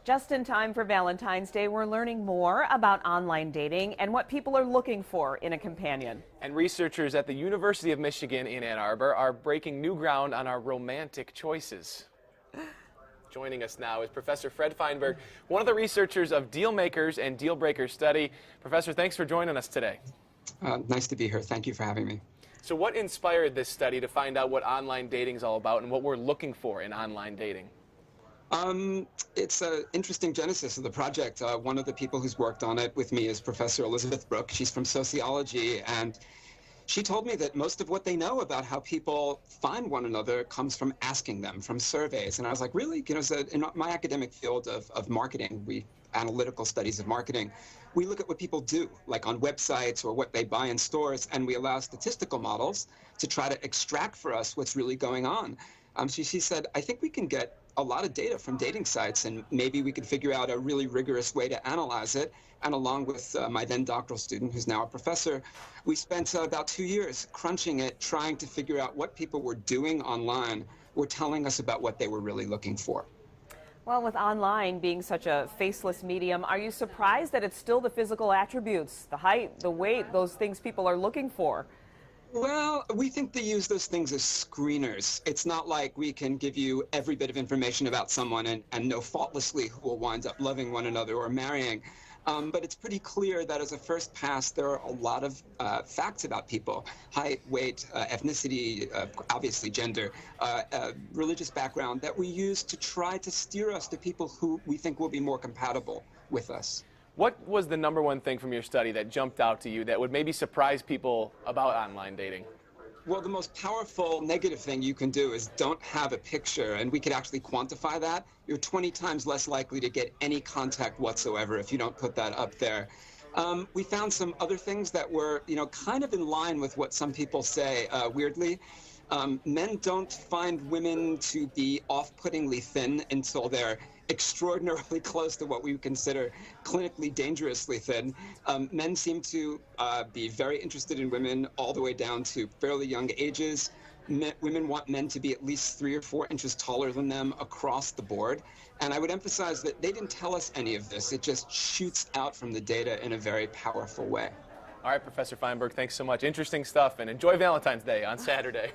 Just in time for Valentine's Day, we're learning more about online dating and what people are looking for in a companion. And researchers at the University of Michigan in Ann Arbor are breaking new ground on our romantic choices. Joining us now is Professor Fred Feinberg, one of the researchers of Deal Makers and Deal Breakers study. Professor, thanks for joining us today. Nice to be here. Thank you for having me. So what inspired this study to find out what online dating is all about and what we're looking for in online dating? It's an interesting genesis of the project. One of the people who's worked on it with me is Professor Elizabeth Brooke. She's from sociology, and she told me that most of what they know about how people find one another comes from asking them, from surveys. And I was like, really? You know, so in my academic field of marketing, analytical studies of marketing, we look at what people do, like on websites or what they buy in stores, and we allow statistical models to try to extract for us what's really going on. So she said, I think we can get a lot of data from dating sites, and maybe we could figure out a really rigorous way to analyze it. And along with my then doctoral student, who's now a professor, we spent about 2 years crunching it, trying to figure out what people were doing online were telling us about what they were really looking for. Well, with online being such a faceless medium, are you surprised that it's still the physical attributes, the height, the weight, those things people are looking for? Well, we think they use those things as screeners. It's not like we can give you every bit of information about someone and know faultlessly who will wind up loving one another or marrying. But it's pretty clear that as a first pass, there are a lot of facts about people: height, weight, ethnicity, obviously gender, religious background, that we use to try to steer us to people who we think will be more compatible with us. What was the number one thing from your study that jumped out to you that would maybe surprise people about online dating? Well, the most powerful negative thing you can do is don't have a picture, and we could actually quantify that. You're 20 times less likely to get any contact whatsoever if you don't put that up there. We found some other things that were, kind of in line with what some people say, weirdly. Men don't find women to be off-puttingly thin until they're extraordinarily close to what we would consider clinically dangerously thin. Men seem to be very interested in women all the way down to fairly young ages. Women want men to be at least 3 or 4 inches taller than them across the board. And I would emphasize that they didn't tell us any of this. It just shoots out from the data in a very powerful way. All right, Professor Feinberg, thanks so much. Interesting stuff, and enjoy Valentine's Day on Saturday.